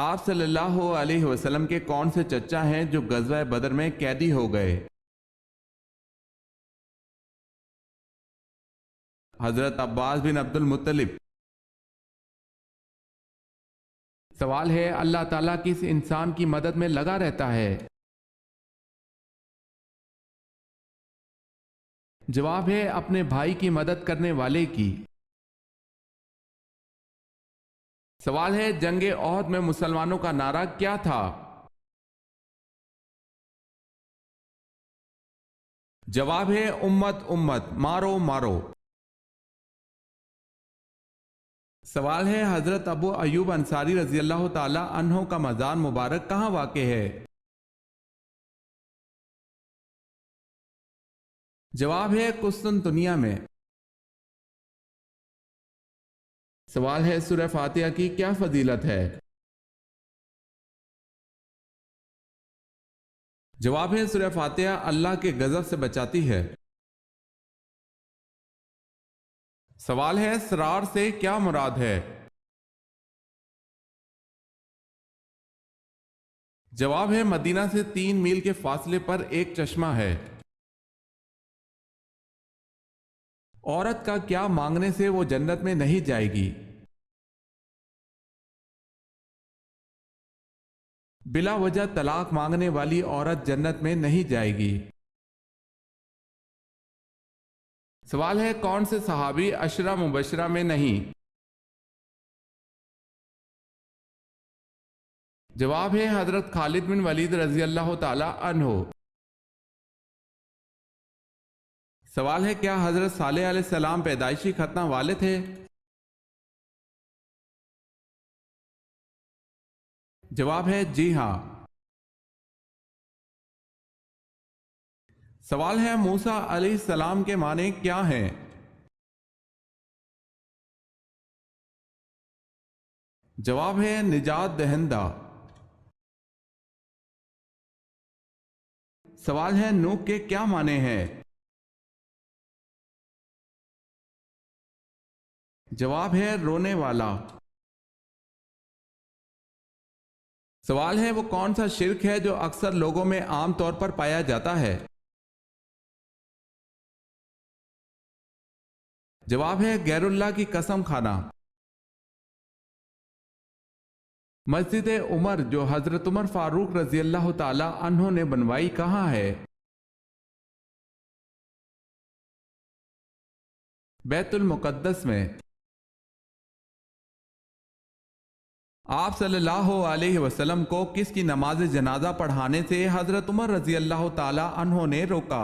آپ صلی اللہ علیہ وسلم کے کون سے چچا ہیں جو غزوہ بدر میں قیدی ہو گئے؟ حضرت عباس بن عبد المطلب۔ سوال ہے، اللہ تعالیٰ کس انسان کی مدد میں لگا رہتا ہے؟ جواب ہے اپنے بھائی کی مدد کرنے والے کی۔ سوال ہے، جنگ احد میں مسلمانوں کا نعرہ کیا تھا؟ جواب ہے امت امت، مارو مارو۔ سوال ہے، حضرت ابو ایوب انصاری رضی اللہ تعالی عنہ کا مزار مبارک کہاں واقع ہے؟ جواب ہے قسطنطنیہ میں۔ سوال ہے، سورہ فاتحہ کی کیا فضیلت ہے؟ جواب ہے سورہ فاتحہ اللہ کے غضب سے بچاتی ہے۔ سوال ہے، اسرار سے کیا مراد ہے؟ جواب ہے مدینہ سے 3 میل کے فاصلے پر ایک چشمہ ہے۔ عورت کا کیا مانگنے سے وہ جنت میں نہیں جائے گی؟ بلا وجہ طلاق مانگنے والی عورت جنت میں نہیں جائے گی۔ سوال ہے، کون سے صحابی عشرہ مبشرہ میں نہیں؟ جواب ہے حضرت خالد بن ولید رضی اللہ تعالی عنہ۔ سوال ہے، کیا حضرت صالح علیہ السلام پیدائشی ختنہ والے تھے؟ جواب ہے جی ہاں۔ سوال ہے، موسیٰ علیہ السلام کے معنی کیا ہیں؟ جواب ہے نجات دہندہ۔ سوال ہے، نوح کے کیا معنی ہیں؟ جواب ہے رونے والا۔ سوال ہے، وہ کون سا شرک ہے جو اکثر لوگوں میں عام طور پر پایا جاتا ہے؟ جواب ہے غیر اللہ کی قسم کھانا۔ مسجد عمر جو حضرت عمر فاروق رضی اللہ تعالی عنہ نے بنوائی کہاں ہے؟ بیت المقدس میں۔ آپ صلی اللہ علیہ وسلم کو کس کی نماز جنازہ پڑھانے سے حضرت عمر رضی اللہ تعالی عنہ نے روکا؟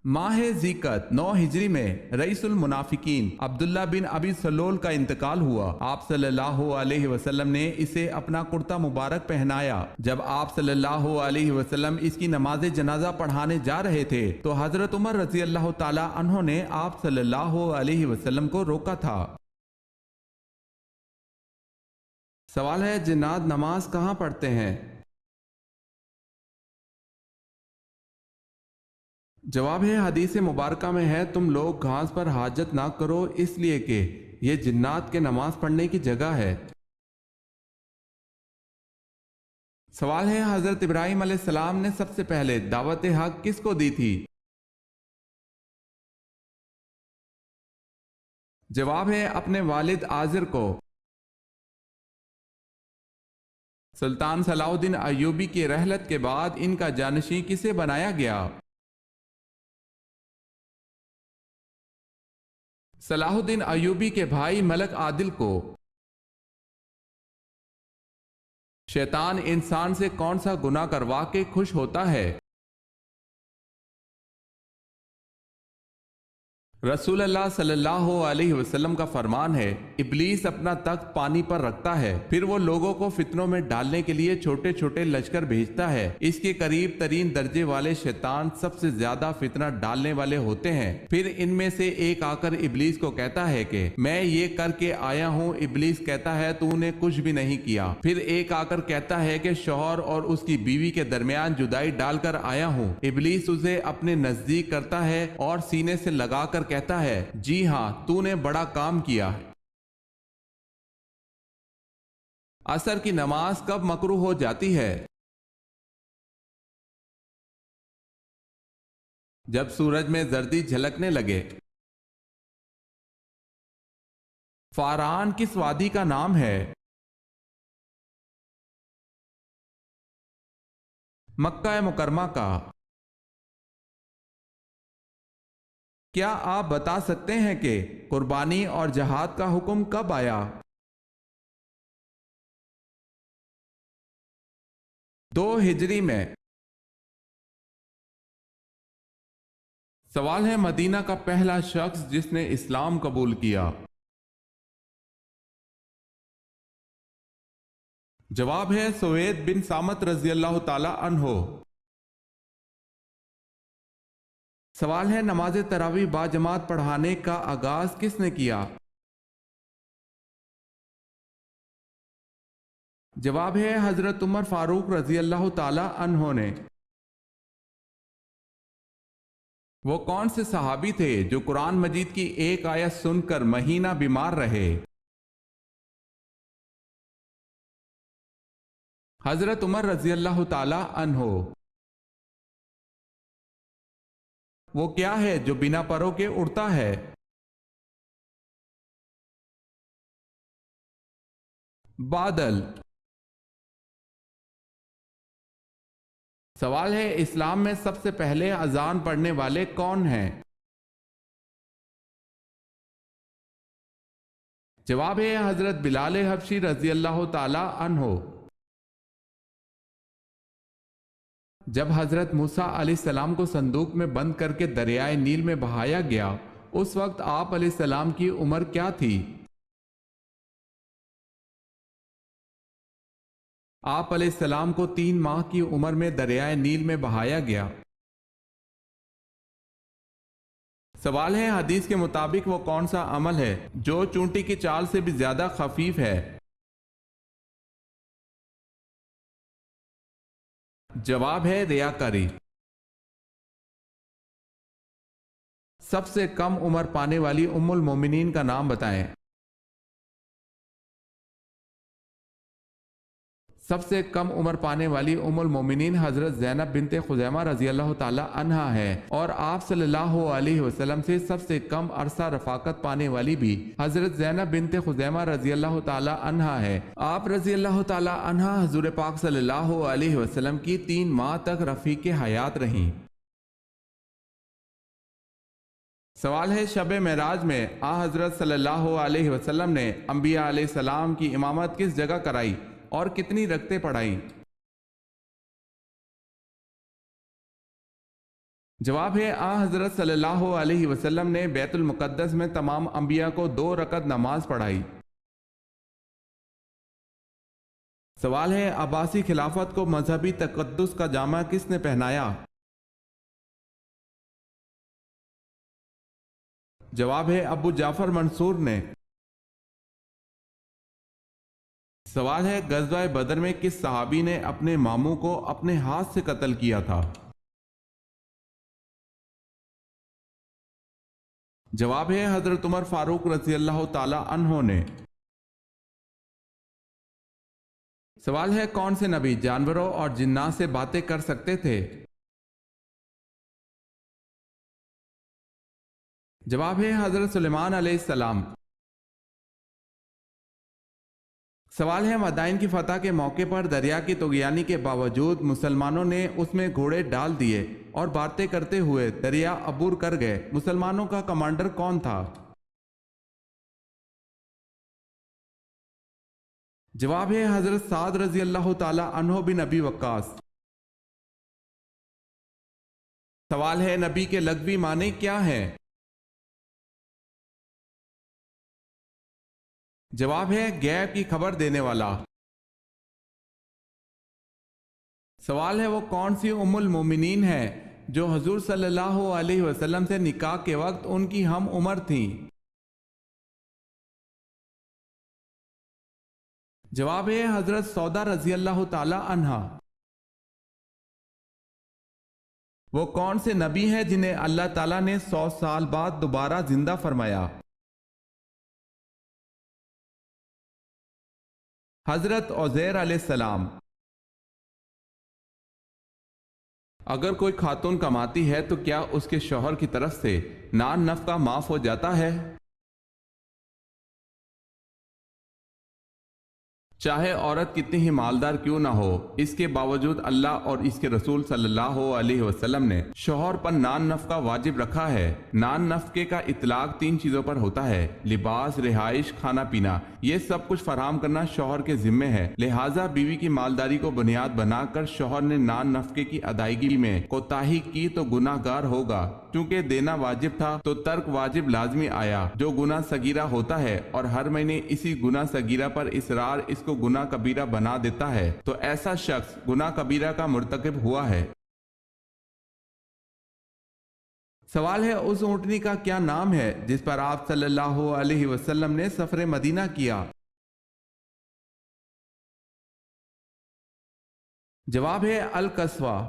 ماہ ذیقعدہ 9 ہجری میں رئیس المنافقین عبداللہ بن ابی سلول کا انتقال ہوا۔ آپ صلی اللہ علیہ وسلم نے اسے اپنا کرتا مبارک پہنایا۔ جب آپ صلی اللہ علیہ وسلم اس کی نماز جنازہ پڑھانے جا رہے تھے تو حضرت عمر رضی اللہ تعالی عنہ نے آپ صلی اللہ علیہ وسلم کو روکا تھا۔ سوال ہے، جنات نماز کہاں پڑھتے ہیں؟ جواب ہے حدیث مبارکہ میں ہے، تم لوگ گھاس پر حاجت نہ کرو اس لیے کہ یہ جنات کے نماز پڑھنے کی جگہ ہے۔ سوال ہے، حضرت ابراہیم علیہ السلام نے سب سے پہلے دعوت حق کس کو دی تھی؟ جواب ہے اپنے والد آزر کو۔ سلطان صلاح الدین ایوبی کی رحلت کے بعد ان کا جانشین کسے بنایا گیا؟ صلاح الدین ایوبی کے بھائی ملک عادل کو۔ شیطان انسان سے کون سا گناہ کروا کے خوش ہوتا ہے؟ رسول اللہ صلی اللہ علیہ وسلم کا فرمان ہے، ابلیس اپنا تخت پانی پر رکھتا ہے، پھر وہ لوگوں کو فتنوں میں ڈالنے کے لیے چھوٹے چھوٹے لشکر بھیجتا ہے۔ اس کے قریب ترین درجے والے شیطان سب سے زیادہ فتنہ ڈالنے والے ہوتے ہیں۔ پھر ان میں سے ایک آ کر ابلیس کو کہتا ہے کہ میں یہ کر کے آیا ہوں۔ ابلیس کہتا ہے تو نے کچھ بھی نہیں کیا۔ پھر ایک آ کر کہتا ہے کہ شوہر اور اس کی بیوی کے درمیان جدائی ڈال کر آیا ہوں۔ ابلیس اسے اپنے نزدیک کرتا ہے اور سینے سے لگا کر کہتا ہے جی ہاں تو نے بڑا کام کیا ہے۔ عصر کی نماز کب مکروہ ہو جاتی ہے؟ جب سورج میں زردی جھلکنے لگے۔ فاران کس وادی کا نام ہے؟ مکہ مکرمہ کا۔ کیا آپ بتا سکتے ہیں کہ قربانی اور جہاد کا حکم کب آیا؟ 2 ہجری میں۔ سوال ہے مدینہ کا پہلا شخص جس نے اسلام قبول کیا؟ جواب ہے سوید بن سامت رضی اللہ تعالی عنہ۔ سوال ہے نماز تراویح با جماعت پڑھانے کا آغاز کس نے کیا؟ جواب ہے حضرت عمر فاروق رضی اللہ تعالی عنہ نے۔ وہ کون سے صحابی تھے جو قرآن مجید کی ایک آیت سن کر مہینہ بیمار رہے؟ حضرت عمر رضی اللہ تعالی عنہ۔ وہ کیا ہے جو بنا پروں کے اڑتا ہے؟ بادل۔ سوال ہے اسلام میں سب سے پہلے اذان پڑھنے والے کون ہیں؟ جواب ہے حضرت بلال حبشی رضی اللہ تعالی عنہ۔ جب حضرت موسیٰ علیہ السلام کو صندوق میں بند کر کے دریائے نیل میں بہایا گیا اس وقت آپ علیہ السلام کی عمر کیا تھی؟ آپ علیہ السلام کو 3 ماہ کی عمر میں دریائے نیل میں بہایا گیا۔ سوال ہے حدیث کے مطابق وہ کون سا عمل ہے جو چونٹی کی چال سے بھی زیادہ خفیف ہے؟ جواب ہے ریاکاری۔ سب سے کم عمر پانے والی ام المومنین کا نام بتائیں۔ سب سے کم عمر پانے والی ام المومنین حضرت زینب بنت خزیمہ رضی اللہ تعالی عنہا ہے، اور آپ صلی اللہ علیہ وسلم سے سب سے کم عرصہ رفاقت پانے والی بھی حضرت زینب بنت خزیمہ رضی اللہ تعالی عنہا ہے۔ آپ رضی اللہ تعالی عنہا حضور پاک صلی اللہ علیہ وسلم کی 3 ماہ تک رفیق حیات رہیں۔ سوال ہے شب معراج میں حضرت صلی اللہ علیہ وسلم نے انبیاء علیہ السلام کی امامت کس جگہ کرائی اور کتنی رکعتیں پڑھائی؟ جواب ہے حضرت صلی اللہ علیہ وسلم نے بیت المقدس میں تمام انبیاء کو 2 رکعت نماز پڑھائی۔ سوال ہے عباسی خلافت کو مذہبی تقدس کا جامہ کس نے پہنایا؟ جواب ہے ابو جعفر منصور نے۔ سوال ہے غزوہ بدر میں کس صحابی نے اپنے ماموں کو اپنے ہاتھ سے قتل کیا تھا؟ جواب ہے حضرت عمر فاروق رضی اللہ تعالی عنہ نے۔ سوال ہے کون سے نبی جانوروں اور جنات سے باتیں کر سکتے تھے؟ جواب ہے حضرت سلیمان علیہ السلام۔ سوال ہے مدائن کی فتح کے موقع پر دریا کی طغیانی کے باوجود مسلمانوں نے اس میں گھوڑے ڈال دیے اور باتیں کرتے ہوئے دریا عبور کر گئے، مسلمانوں کا کمانڈر کون تھا؟ جواب ہے حضرت سعد رضی اللہ تعالی عنہ بن ابی وقاص۔ سوال ہے نبی کے لغوی معنی کیا ہے؟ جواب ہے غیب کی خبر دینے والا۔ سوال ہے وہ کون سی ام المومنین ہے جو حضور صلی اللہ علیہ وسلم سے نکاح کے وقت ان کی ہم عمر تھیں؟ جواب ہے حضرت سودا رضی اللہ تعالی عنہا۔ وہ کون سے نبی ہیں جنہیں اللہ تعالیٰ نے 100 سال بعد دوبارہ زندہ فرمایا؟ حضرت عزیر علیہ السلام: اگر کوئی خاتون کماتی ہے تو کیا اس کے شوہر کی طرف سے نان نفقہ معاف ہو جاتا ہے؟ چاہے عورت کتنی ہی مالدار کیوں نہ ہو، اس کے باوجود اللہ اور اس کے رسول صلی اللہ علیہ وسلم نے شوہر پر نان نفقہ واجب رکھا ہے۔ نان نفقے کا اطلاق 3 چیزوں پر ہوتا ہے: لباس، رہائش، کھانا پینا۔ یہ سب کچھ فراہم کرنا شوہر کے ذمے ہے، لہٰذا بیوی کی مالداری کو بنیاد بنا کر شوہر نے نان نفقے کی ادائیگی میں کوتاہی کی تو گناہ گار ہوگا۔ چونکہ دینا واجب تھا تو ترک واجب لازمی آیا، جو گناہ صغیرہ ہوتا ہے، اور ہر مہینے اسی گناہ صغیرہ پر اصرار اس کو گناہ کبیرہ بنا دیتا ہے تو ایسا شخص گناہ کبیرہ کا مرتکب ہوا ہے۔ سوال ہے، اس اونٹنی کا کیا نام ہے جس پر آپ صلی اللہ علیہ وسلم نے سفر مدینہ کیا؟ جواب ہے القصوہ۔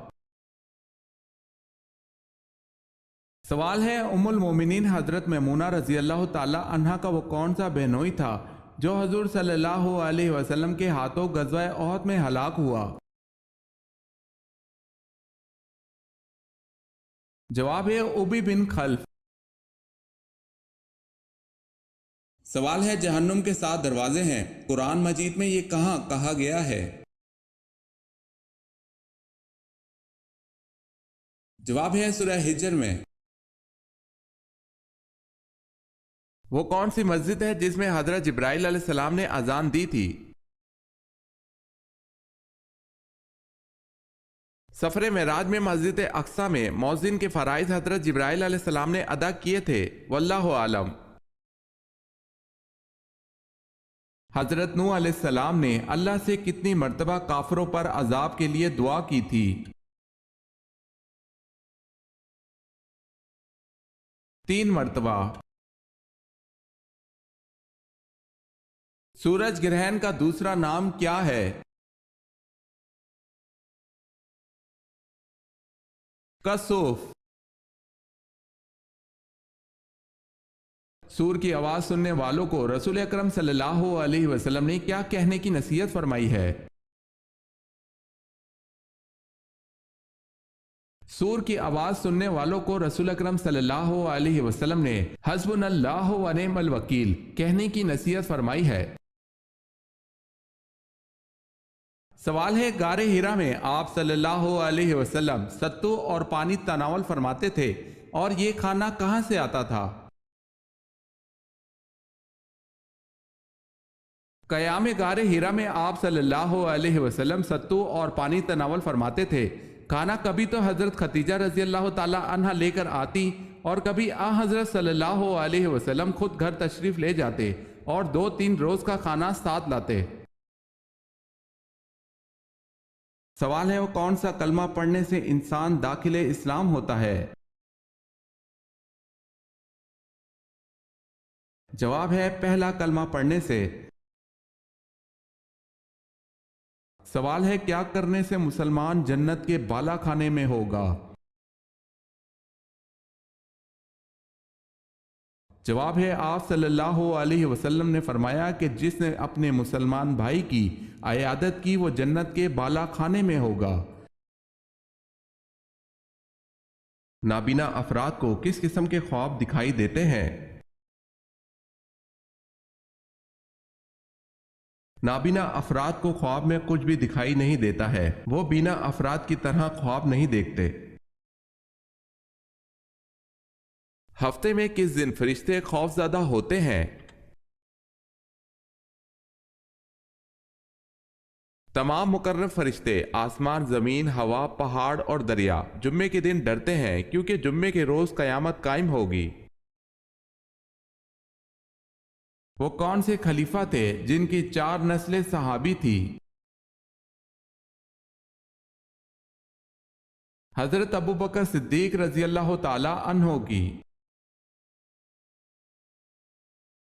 سوال ہے، ام المومنین حضرت میمونہ رضی اللہ تعالی عنہا کا وہ کون سا بہنوئی تھا جو حضور صلی اللہ علیہ وسلم کے ہاتھوں غزوہ احد میں ہلاک ہوا؟ جواب ہے ابی بن خلف۔ سوال ہے، جہنم کے 7 دروازے ہیں، قرآن مجید میں یہ کہاں کہا گیا ہے؟ جواب ہے سورہ ہجر میں۔ وہ کون سی مسجد ہے جس میں حضرت جبرائیل علیہ السلام نے اذان دی تھی؟ سفر معراج میں مسجد اقصی میں مؤذن کے فرائض حضرت جبرائیل علیہ السلام نے ادا کیے تھے، واللہ عالم۔ حضرت نوح علیہ السلام نے اللہ سے کتنی مرتبہ کافروں پر عذاب کے لیے دعا کی تھی؟ 3 مرتبہ۔ سورج گرہن کا دوسرا نام کیا ہے؟ کسوف۔ سور کی آواز سننے والوں کو رسول اکرم صلی اللہ علیہ وسلم نے کیا کہنے کی نصیحت فرمائی ہے؟ سور کی آواز سننے والوں کو رسول اکرم صلی اللہ علیہ وسلم نے حسبنا اللہ و نعم الوکیل کہنے کی نصیحت فرمائی ہے۔ سوال ہے، غار ہرا میں آپ صلی اللہ علیہ وسلم ستو اور پانی تناول فرماتے تھے، اور یہ کھانا کہاں سے آتا تھا؟ قیام غار ہرا میں آپ صلی اللہ علیہ وسلم ستو اور پانی تناول فرماتے تھے۔ کھانا کبھی تو حضرت خدیجہ رضی اللہ تعالی عنہ لے کر آتی، اور کبھی حضرت صلی اللہ علیہ وسلم خود گھر تشریف لے جاتے اور 2-3 روز کا کھانا ساتھ لاتے۔ سوال ہے، وہ کون سا کلمہ پڑھنے سے انسان داخل اسلام ہوتا ہے؟ جواب ہے پہلا کلمہ پڑھنے سے۔ سوال ہے، کیا کرنے سے مسلمان جنت کے بالا خانے میں ہوگا؟ جواب ہے، آپ صلی اللہ علیہ وسلم نے فرمایا کہ جس نے اپنے مسلمان بھائی کی عیادت کی وہ جنت کے بالا خانے میں ہوگا۔ نابینا افراد کو کس قسم کے خواب دکھائی دیتے ہیں؟ نابینا افراد کو خواب میں کچھ بھی دکھائی نہیں دیتا ہے، وہ بینا افراد کی طرح خواب نہیں دیکھتے۔ ہفتے میں کس دن فرشتے خوف زدہ ہوتے ہیں؟ تمام مقرب فرشتے آسمان، زمین، ہوا، پہاڑ اور دریا جمعے کے دن ڈرتے ہیں، کیونکہ جمعے کے روز قیامت قائم ہوگی۔ وہ کون سے خلیفہ تھے جن کی 4 نسلیں صحابی تھی؟ حضرت ابو بکر صدیق رضی اللہ تعالی عنہ کی۔